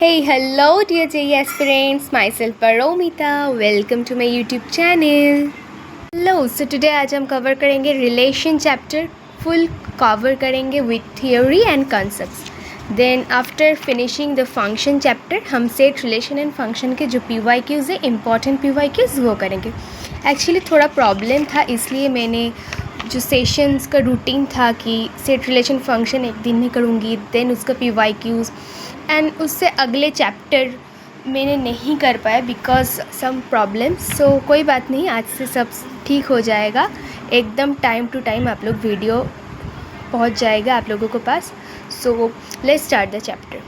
Hey, hello dear JE aspirants, myself Paromita, welcome to my YouTube channel. Hello, so today आज हम cover करेंगे relation chapter, full cover करेंगे with theory and concepts. Then after finishing the function chapter हम set relation and function के जो PYQs है, important PYQs वो करेंगे. एक्चुअली थोड़ा प्रॉब्लम था, इसलिए मैंने जो सेशंस का रूटीन था कि सेट रिलेशन फंक्शन एक दिन में करूँगी, देन उसका PYQs एंड उससे अगले चैप्टर मैंने नहीं कर पाया बिकॉज सम प्रॉब्लम्स. सो कोई बात नहीं, आज से सब ठीक हो जाएगा. एकदम टाइम टू टाइम आप लोग वीडियो पहुंच जाएगा आप लोगों के पास. So let's start the chapter.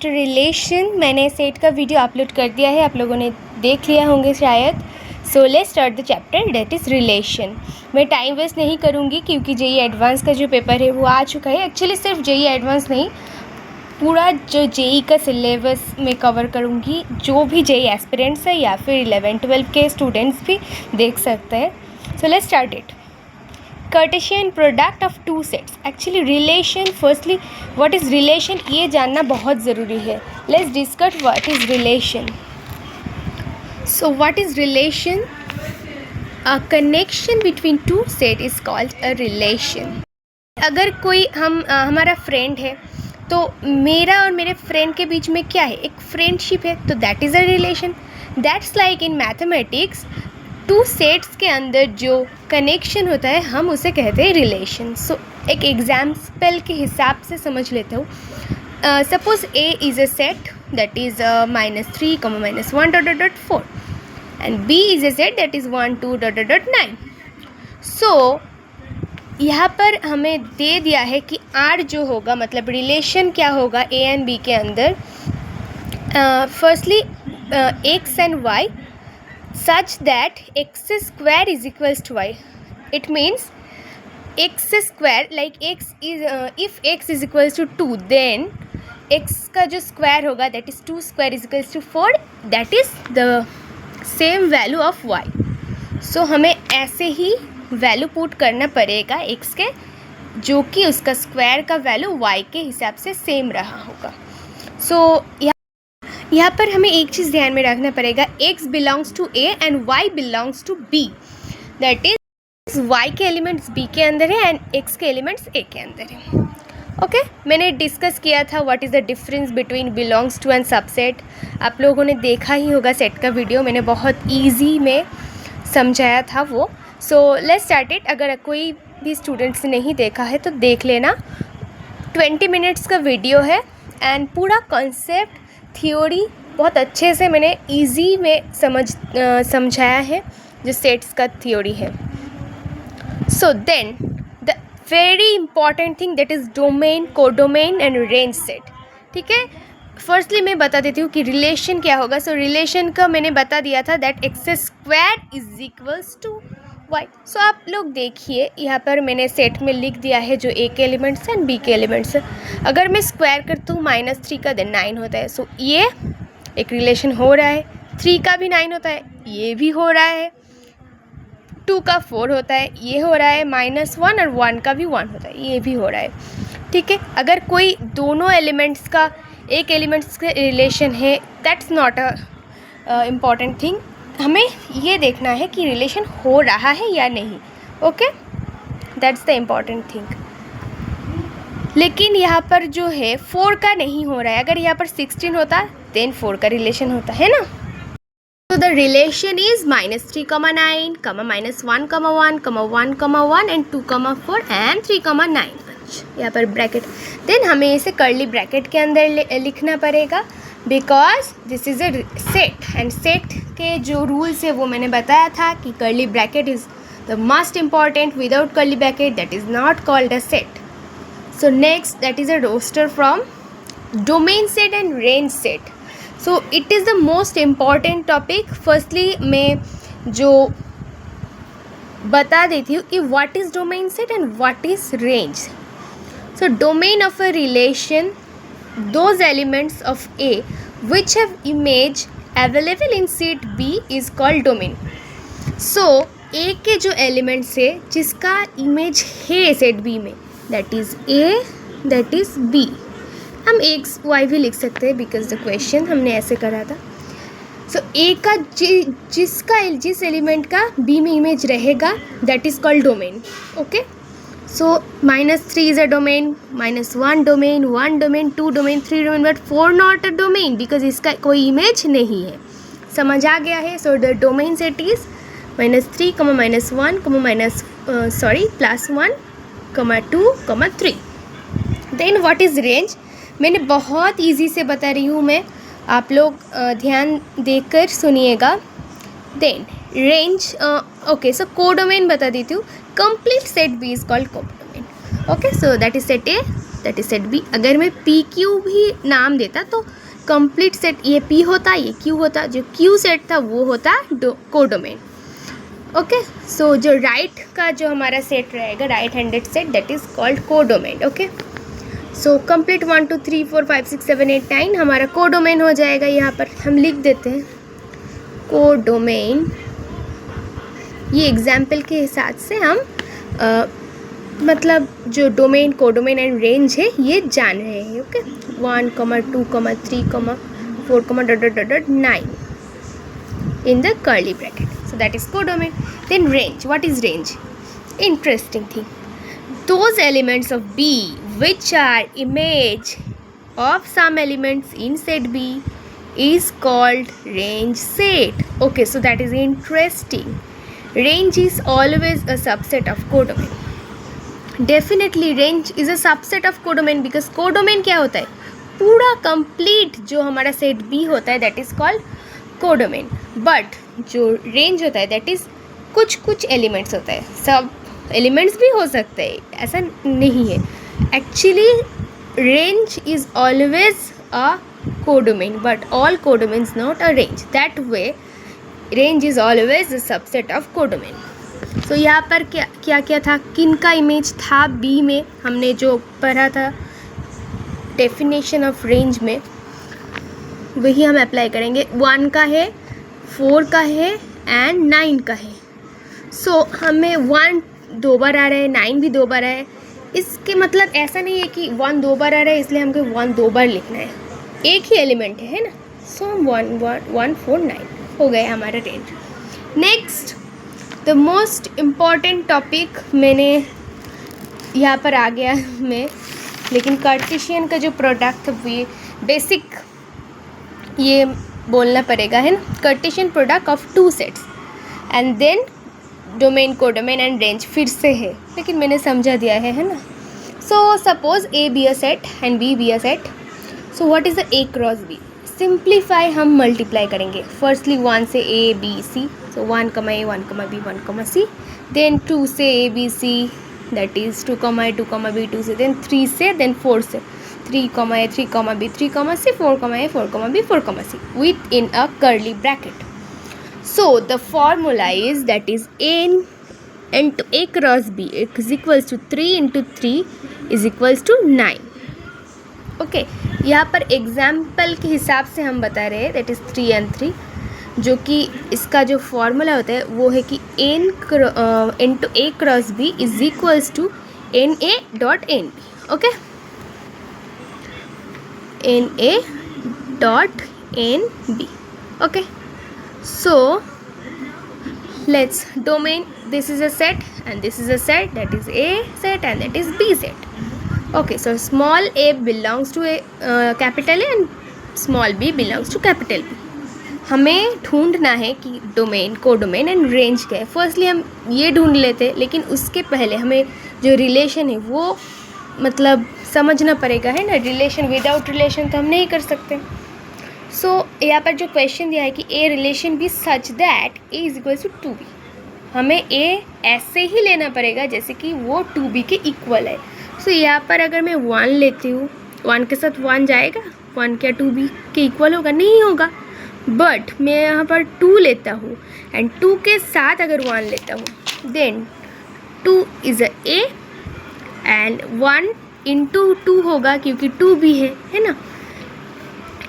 Relation. मैंने सेट का वीडियो अपलोड कर दिया है, आप लोगों ने देख लिया होंगे शायद. सो let's start the chapter that is relation. मैं टाइम वेस्ट नहीं करूँगी क्योंकि JEE एडवांस का जो पेपर है वो आ चुका है. एक्चुअली सिर्फ JEE एडवांस नहीं, पूरा जो JEE का सिलेबस मैं कवर करूँगी. जो भी JEE एस्पिरेंट्स है या फिर 11-12 के स्टूडेंट्स भी देख सकते हैं. सो let's start it. Cartesian product of two sets. Actually relation, firstly what is relation ये जानना बहुत ज़रूरी है. Let's discuss what is relation. So what is relation? A connection between two set is called a relation. अगर कोई हमारा friend है तो मेरा और मेरे फ्रेंड के बीच में क्या है, एक फ्रेंडशिप है, तो that is a relation. That's like in mathematics two sets के अंदर जो कनेक्शन होता है हम उसे कहते हैं रिलेशन. सो एक एग्जाम्पल के हिसाब से समझ लेता हूँ. Suppose A is a set that is -3, -1, ... and B is a set that is 1, 2, ... 9. So यहाँ पर हमें दे दिया है कि R जो होगा, मतलब रिलेशन क्या होगा A एंड B के अंदर. Firstly X and Y such that X square is equals to Y. It means X square, like X is if X is equals to 2, then X का जो square होगा that is 2 square is equals to 4, that is the same value of Y. सो हमें ऐसे ही value put करना पड़ेगा X के, जो कि उसका स्क्वायर का वैल्यू Y के हिसाब से सेम रहा होगा. सो यहाँ पर हमें एक चीज़ ध्यान में रखना पड़ेगा, X belongs to A and Y belongs to B. That is Y के एलिमेंट्स B के अंदर है एंड X के एलिमेंट्स A के अंदर है. ओके मैंने डिस्कस किया था what is the difference between belongs to and subset. आप लोगों ने देखा ही होगा सेट का वीडियो, मैंने बहुत इजी में समझाया था वो. सो लेट्स स्टार्ट इट. अगर कोई भी स्टूडेंट्स ने नहीं देखा है तो देख लेना. 20 मिनट्स का वीडियो है एंड पूरा कॉन्सेप्ट थियोरी बहुत अच्छे से मैंने इजी में समझाया है जो सेट्स का थियोरी है. So then very important thing that is domain, codomain and range set. ठीक है, फर्स्टली मैं बता देती हूँ कि रिलेशन क्या होगा. सो रिलेशन का मैंने बता दिया था that X square is equals to Y. So आप लोग देखिए यहाँ पर मैंने सेट में लिख दिया है जो A के एलिमेंट्स एंड B के एलिमेंट्स है. अगर मैं स्क्वायर करता हूँ -3 का, देन 9 होता है. सो ये एक रिलेशन हो रहा है. 3 का भी 9 होता है, ये भी हो रहा है. 2 का 4 होता है, ये हो रहा है. -1 और 1 का भी 1 होता है, ये भी हो रहा है. ठीक है, अगर कोई दोनों एलिमेंट्स का एक एलिमेंट्स के रिलेशन है, that's not a important thing. हमें ये देखना है कि रिलेशन हो रहा है या नहीं. Okay, that's the important thing. लेकिन यहाँ पर जो है 4 का नहीं हो रहा है. अगर यहाँ पर 16 होता देन 4 का रिलेशन होता है ना. So the relation is -3, -9, -1, -1, -1, 1 and 2, 4 and 3, 9. यहाँ पर ब्रैकेट. देन हमें इसे कर्ली ब्रैकेट के अंदर लिखना पड़ेगा because this is a set and set के जो रूल्स है वो मैंने बताया था कि curly bracket is the most important. Without curly bracket that is not called a set. So next that is a roster from domain set and range set. So it is the most important topic. Firstly मैं जो बता देती हूँ कि what is domain set and what is range. So domain of a relation, those elements of A which have image available in set B is called domain. So A के जो elements है जिसका image है set B में, that is A, that is B. हम x Y भी लिख सकते हैं बिकॉज द क्वेश्चन हमने ऐसे करा था. सो ए का जिस एलिमेंट का बी में इमेज रहेगा that is called domain. Okay, so -3 is a domain, -1 domain, 1 domain, 2 domain, 3 domain, but 4 not a domain because इसका कोई इमेज नहीं है. समझ आ गया है. So the domain set is -3, +1, +2, 3. Then what is range? मैंने बहुत ईजी से बता रही हूँ मैं, आप लोग ध्यान देकर सुनिएगा. Then range, okay, so codomain बता देती हूँ. Complete set B is called codomain. Okay, so that is set A, that is set B. अगर मैं पी क्यू भी नाम देता तो कंप्लीट सेट ये पी होता, ये क्यू होता, जो क्यू सेट था वो होता कोडोमेन. ओके, सो जो राइट का जो हमारा सेट रहेगा, right handed set, that is called codomain. Okay, so complete 1 2 3 4 5 6 7 8 9 हमारा कोडोमेन हो जाएगा. यहाँ पर हम लिख देते हैं कोडोमेन. ये एग्जाम्पल के हिसाब से हम मतलब जो डोमेन, कोडोमेन एंड रेंज है ये जान रहे हैं. Okay, 1, 2, 3, 4, 9 in the curly bracket. So that is codomain. Then range. What is range? Interesting thing. Those elements of B which are image of some elements in set B is called range set. Okay, so that is interesting. Range is always a subset of codomain. Definitely range is a subset of codomain because codomain क्या होता है? पूरा complete जो हमारा set B होता है that is called codomain. But जो range होता है दैट इज़ कुछ एलिमेंट्स होता है, सब एलिमेंट्स भी हो सकते हैं, ऐसा नहीं है. Actually range is always a codomain but all codomains not a range. That way range is always a subset of codomain. So यहाँ पर क्या था, किन का इमेज था बी में, हमने जो पढ़ा था डेफिनेशन ऑफ रेंज में वही हम अप्लाई करेंगे. 1 का है, 4 का है एंड 9 का है. सो हमें 1 2 बार आ रहा है, 9 भी 2 बार आया है. इसके मतलब ऐसा नहीं है कि 1 2 बार आ रहा है इसलिए हमको 1 2 बार लिखना है, एक ही एलिमेंट है ना. सो 1 4 9 हो गया हमारा range. Next the most important topic मैंने यहाँ पर आ गया मैं, लेकिन कार्टेशियन का जो प्रोडक्ट ये बेसिक ये बोलना पड़ेगा है ना. Cartesian product of 2 sets and then domain, codomain and range फिर से है, लेकिन मैंने समझा दिया है ना. So suppose A be a set and B be a set. So what is the A cross B? Simplify हम मल्टीप्लाई करेंगे. फर्स्टली 1 से A B C, so 1, A 1, B 1, C. Then 2 से A B C, that is 2, A 2, B 2 C. Then 3 से, then 4 से 3, A 3, B 3, C, 4, A 4, B 4, C within a curly bracket. So the formula is that is n into A cross B is equals to 3 into 3 is equals to 9. Okay, यहाँ पर example के हिसाब से हम बता रहे हैं दैट इज़ 3 and 3, जो कि इसका जो फॉर्मूला होता है वो है कि n into A cross B is equals to NA dot NB. Okay, NA dot NB. okay, so let's domain, this is a set and this is a set, that is A set and that is B set. Okay, so small a belongs to a capital A and small b belongs to capital B. हमें ढूंढना है कि domain, codomain and range क्या है. Firstly हम ये ढूंढ लेते, लेकिन उसके पहले हमें जो रिलेशन है वो मतलब समझना पड़ेगा है ना. रिलेशन, विदाउट रिलेशन तो हम नहीं कर सकते. सो यहाँ पर जो क्वेश्चन दिया है कि A relation B such that A is equal to 2b, हमें ए ऐसे ही लेना पड़ेगा जैसे कि वो 2b के इक्वल है. सो यहाँ पर अगर मैं 1 लेती हूँ, 1 के साथ 1 जाएगा, 1 क्या 2b के इक्वल होगा? नहीं होगा. बट मैं यहाँ पर 2 लेता हूँ एंड 2 के साथ अगर 1 लेता हूँ then 2 is a A and 1 into 2 होगा क्योंकि 2b है ना.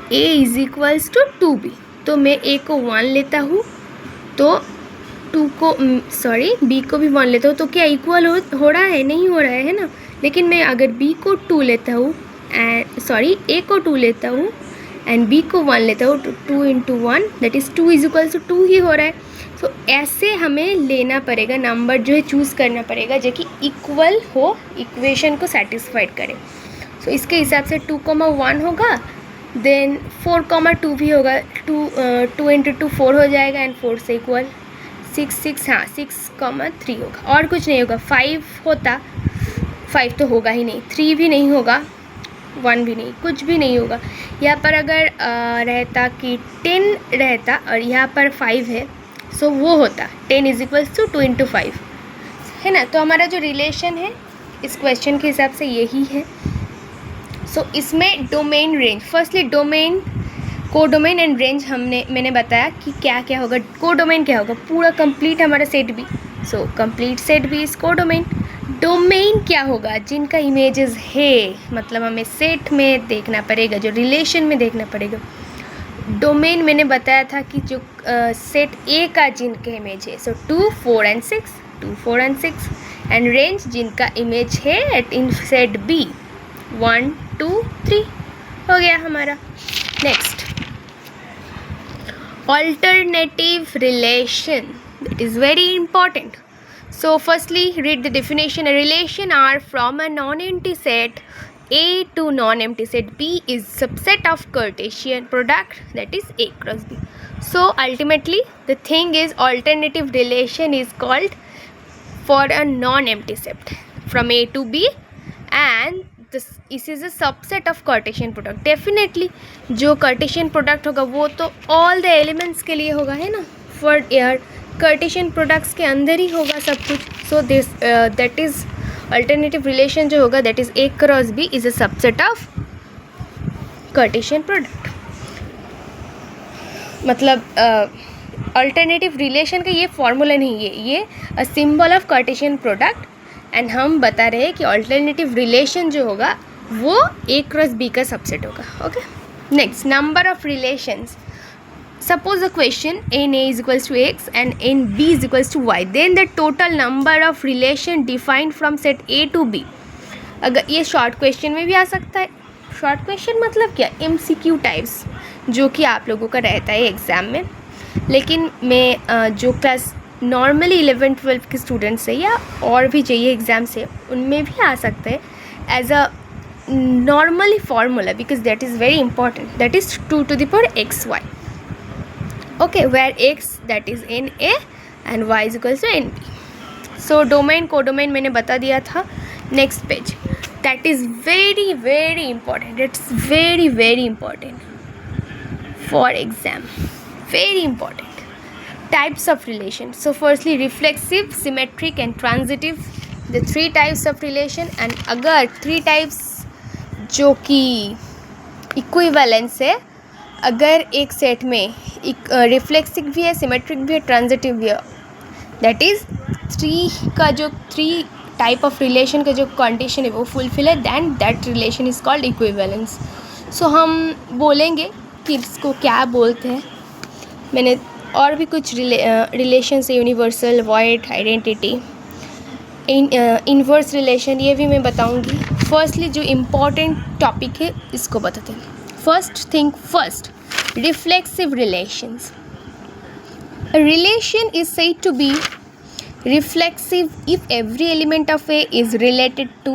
a is equals to 2b, तो मैं a को 1 लेता हूँ तो 2 को b को भी 1 लेता हूँ, तो क्या इक्वल हो रहा है? नहीं हो रहा है ना. लेकिन मैं अगर b को 2 लेता हूँ एंड सॉरी ए को 2 लेता हूँ एंड बी को 1 लेता हूँ, तो 2 × 1 दैट इज़ 2 = 2 ही हो रहा है। सो ऐसे हमें लेना पड़ेगा, नंबर जो है चूज़ करना पड़ेगा जो कि इक्वल हो, इक्वेशन को सेटिस्फाइड करे। सो इसके हिसाब से 2, 1 होगा, देन 4, 2 भी होगा, 2 × 2 4 हो जाएगा एंड 4 से इक्वल 6, हाँ 6, 3 होगा, और कुछ नहीं होगा। 5 होता, 5 तो होगा ही नहीं, 3 भी नहीं होगा, 1 भी नहीं, कुछ भी नहीं होगा। यहाँ पर अगर रहता कि 10 रहता और यहाँ पर 5 है, सो वो होता 10 = 2 × 5, है ना। तो हमारा जो रिलेशन है इस क्वेश्चन के हिसाब से यही है। सो इसमें domain, range, firstly domain, codomain and range मैंने बताया कि क्या क्या होगा। कोडोमेन क्या होगा, पूरा कंप्लीट हमारा set B, so complete set B is codomain. Domain क्या होगा, जिनका इमेजेस है, मतलब हमें सेट में देखना पड़ेगा, जो रिलेशन में देखना पड़ेगा। डोमेन मैंने बताया था कि जो सेट ए का जिनके इमेज है, सो 2, 4 एंड 6, 2, 4 एंड 6, एंड रेंज जिनका इमेज है एट इन सेट बी 1, 2, 3 हो गया हमारा। Next, alternative relation, that is very important. So firstly read the definition. A relation R from a non-empty set A to non-empty set B is subset of Cartesian product, that is A cross B. So ultimately the thing is, alternative relation is called for a non-empty set from A to B, and this is a subset of Cartesian product. Definitely जो Cartesian product होगा वो तो all the elements के लिए होगा, है ना। For यार Cartesian products के अंदर ही होगा सब कुछ। So this that is alternative relation जो होगा, that is A cross B is a subset of Cartesian product। मतलब alternative relation का ये फॉर्मूला नहीं है, ये a symbol of Cartesian product, and हम बता रहे हैं कि ऑल्टरनेटिव रिलेशन जो होगा वो A क्रॉस B का सबसेट होगा। Okay, next, number of relations. Suppose the question NA = X and NB = Y, then the total number of relation defined from set A to B। अगर ये short question में भी आ सकता है। Short question मतलब क्या, MCQ टाइप्स, जो कि आप लोगों का रहता है एग्ज़ाम में। लेकिन मैं जो क्लास नॉर्मली 11-12 के स्टूडेंट्स है या और भी चाहिए एग्ज़ाम से, उनमें भी आ सकते हैं as a normally formula, because that is very important, that is 2 to the power XY। ओके, where X that is NA and Y = NB। So domain, codomain मैंने बता दिया था। Next page, that is very very important, it's very very important for exam, very important. Types of relation. So firstly reflexive, symmetric and transitive, the 3 types of relation। and अगर 3 types जो कि equivalence है, अगर एक set में reflexive भी है, symmetric भी है, ट्रांजिटिव भी है, दैट इज़ 3 का जो 3 टाइप ऑफ रिलेशन का जो कंडीशन है वो फुलफिल है, then that relation is called equivalence. So हम बोलेंगे कि इसको क्या बोलते हैं। मैंने और भी कुछ रिलेशन से, universal, void, identity, inverse relation, ये भी मैं बताऊंगी। फर्स्टली जो इम्पॉर्टेंट टॉपिक है इसको बताते हैं। First thing first, reflexive relations. Relation is said to be reflexive if every element of A is related to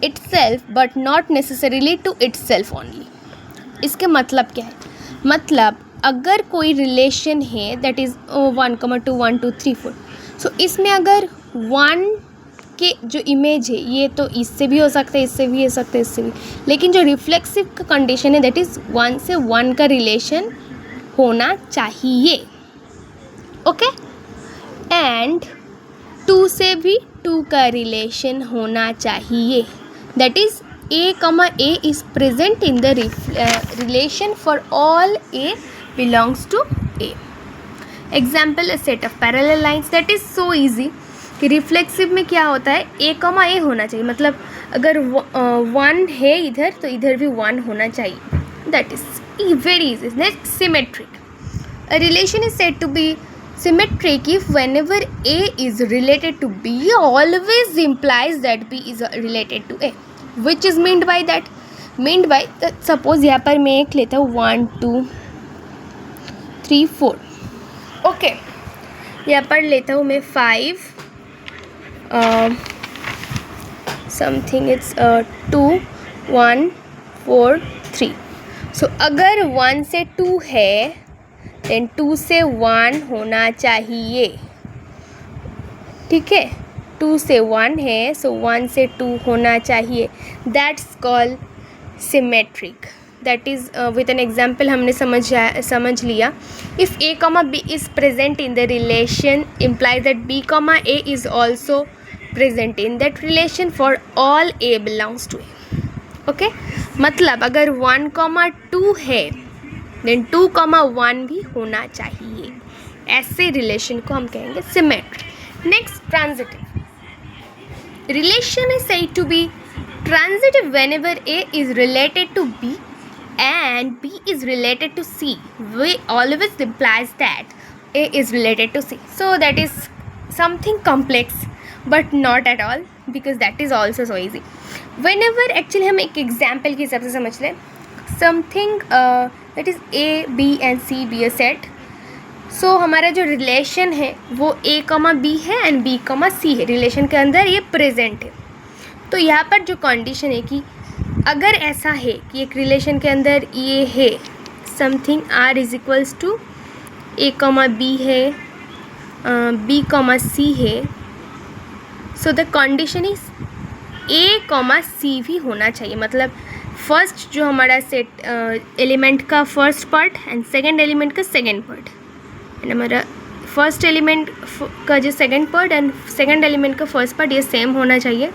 itself but not necessarily to itself only। इसके मतलब क्या है, मतलब अगर कोई रिलेशन है दैट इज़ 1, 2, 1, 2, 3, 4, सो इसमें अगर 1 के जो इमेज है ये तो इससे भी हो सकता है, इससे भी हो सकता है, इससे भी, लेकिन जो रिफ्लेक्सिव का कंडीशन है दैट इज़ 1 से 1 का रिलेशन होना चाहिए। ओके, एंड 2 से भी 2 का रिलेशन होना चाहिए, that is A, is present in the relation for all A belongs to A। Example, a set of parallel lines, that is so easy कि रिफ्लेक्सिव में क्या होता है, A, होना चाहिए, मतलब अगर 1 है इधर तो इधर भी 1 होना चाहिए, that is very easy। Next, symmetric। A relation is said to be symmetric if whenever A is related to B always implies that B is related to A। Which is meant by that, meant by, suppose यहाँ पर मैं एक लेता हूँ 1 2 3 4, okay. यहाँ पर लेता हूँ मैं 5 समथिंग, इट्स 2 1 4 3। सो अगर 1 से 2 है देन 2 से 1 होना चाहिए, ठीक है। 2 से 1 है, सो 1 से 2 होना चाहिए, that's called symmetric. That is with an example हमने समझ लिया। If A comma B is present in the relation implies that B comma A is also present in that relation for all A belongs to A, okay. मतलब अगर 1,2 है then 2,1 भी होना चाहिए। ऐसे रिलेशन को हम कहेंगे symmetric. Next, transitive. Relation is said to be transitive whenever A is related to B and B is related to C. We always implies that A is related to C. So that is something complex but not at all, because that is also so easy. Whenever actually हम एक example के हिसाब से समझ लें, something that is A, B and C be a set. सो हमारा जो relation है वो ए कॉमा बी है एंड बी कॉमा सी है, रिलेशन के अंदर ये प्रेजेंट है। तो यहाँ पर जो कंडीशन है कि अगर ऐसा है कि एक रिलेशन के अंदर ये है something R is equals to A comma B है, बी कॉमा सी है, so the condition is A comma C भी होना चाहिए। मतलब फर्स्ट जो हमारा सेट एलिमेंट का first part and second element का सेकेंड पार्ट, एंड हमारा फर्स्ट एलिमेंट का जो second part and second element का फर्स्ट पार्ट ये सेम होना चाहिए,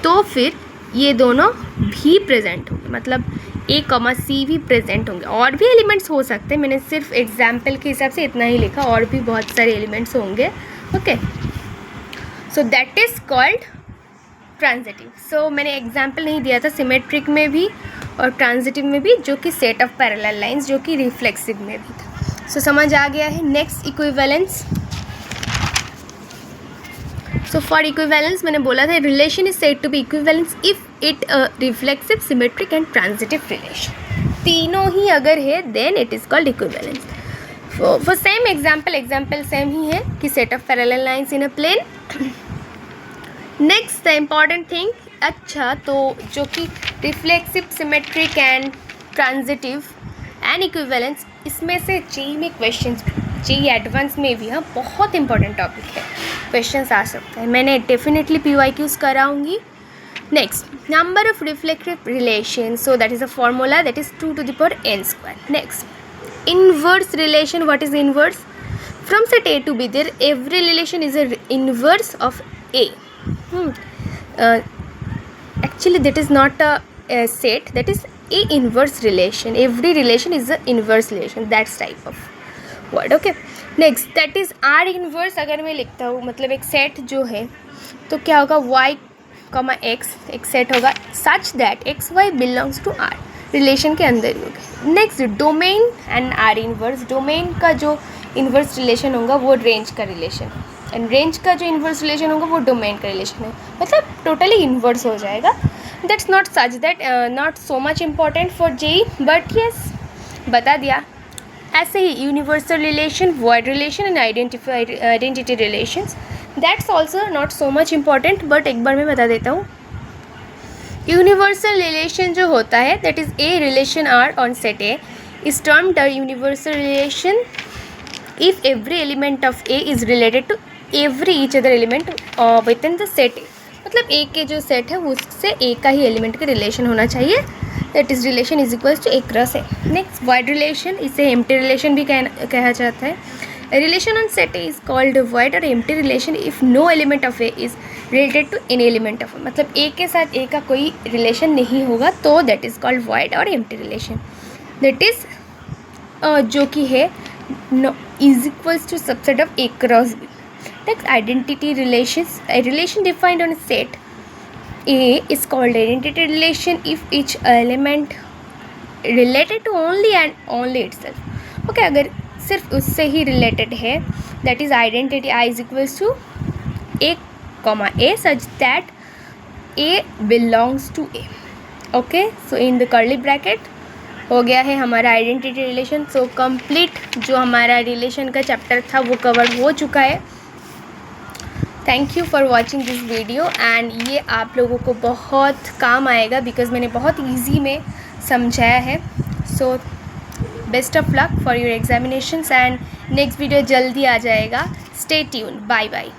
तो फिर ये दोनों भी प्रेजेंट होंगे। मतलब ए कॉमा सी भी प्रेजेंट होंगे। और भी एलिमेंट्स हो सकते हैं, मैंने सिर्फ एग्जाम्पल के हिसाब से इतना ही लिखा, और भी बहुत सारे एलिमेंट्स होंगे, okay. So that is called transitive. So मैंने एग्जाम्पल नहीं दिया था सिमेट्रिक में भी और ट्रांजिटिव में भी, जो कि सेट ऑफ पैरेलल लाइंस, जो कि रिफ्लेक्सिव में भी था। सो समझ आ गया है। Next, equivalence. So for equivalence मैंने बोला था relation is said to be equivalence if it reflexive, symmetric and transitive relation. तीनों ही अगर है then it is called equivalence. For same example same ही है कि set of parallel lines in a plane. Next the important thing, अच्छा तो जो कि reflexive, symmetric and transitive and equivalence, इसमें से जेईई में क्वेश्चंस, जेईई एडवांस में भी हाँ बहुत इंपॉर्टेंट टॉपिक है, क्वेश्चंस आ सकते हैं। मैंने डेफिनेटली PYQs कराऊंगी। Next, number of reflective relation, so that is a formula that is 2 to the power n²। Next, inverse relation. What is inverse? From set A to B there every relation is a inverse of A। Actually that is not a set, that is a inverse relation. Every relation is a inverse relation, that's type of word, okay। next, that is R inverse। अगर मैं लिखता हूँ मतलब एक set जो है तो क्या होगा, y, x एक सेट होगा such that x y belongs to R, relation के अंदर ही होगा। Next, domain and R inverse. Domain का जो इनवर्स रिलेशन होगा वो रेंज का रिलेशन, एंड रेंज का जो इन्वर्स रिलेशन होगा वो डोमेन का रिलेशन है, मतलब टोटली इन्वर्स हो जाएगा। That's not such that not so much important for JEE, but yes बता दिया। ऐसे ही universal relation, void relation and identity relations, that's also not so much important, but एक बार मैं बता देता हूँ। यूनिवर्सल रिलेशन जो होता है that is a relation R on set A is termed a universal relation if every element of A is related to every each other element within the set A। मतलब A के जो set है उससे A का ही element का relation होना चाहिए, that is relation is equals to A cross A। Next, void relation, इसे एम्प्टी रिलेशन भी कहा जाता है। Relation on set A is called void और empty relation if no element of A is related to any element of A। मतलब A के साथ A का कोई रिलेशन नहीं होगा तो दैट इज कॉल्ड वाइड और एम्प्टी रिलेशन। दैट इज जो कि है no is equals to subset of A cross B। Next, identity relations। A relation defined on a set A is called identity relation if each element related to only and only itself। okay, अगर सिर्फ उससे ही related है that is identity I is equals to A comma A such that A belongs to A। Okay, so in the curly bracket हो गया है हमारा identity relation. So complete जो हमारा रिलेशन का चैप्टर था वो कवर हो चुका है। Thank you for watching this video and ये आप लोगों को बहुत काम आएगा बिकॉज मैंने बहुत ईजी में समझाया है। So best of luck for your examinations and next video जल्दी आ जाएगा। Stay tune, bye bye.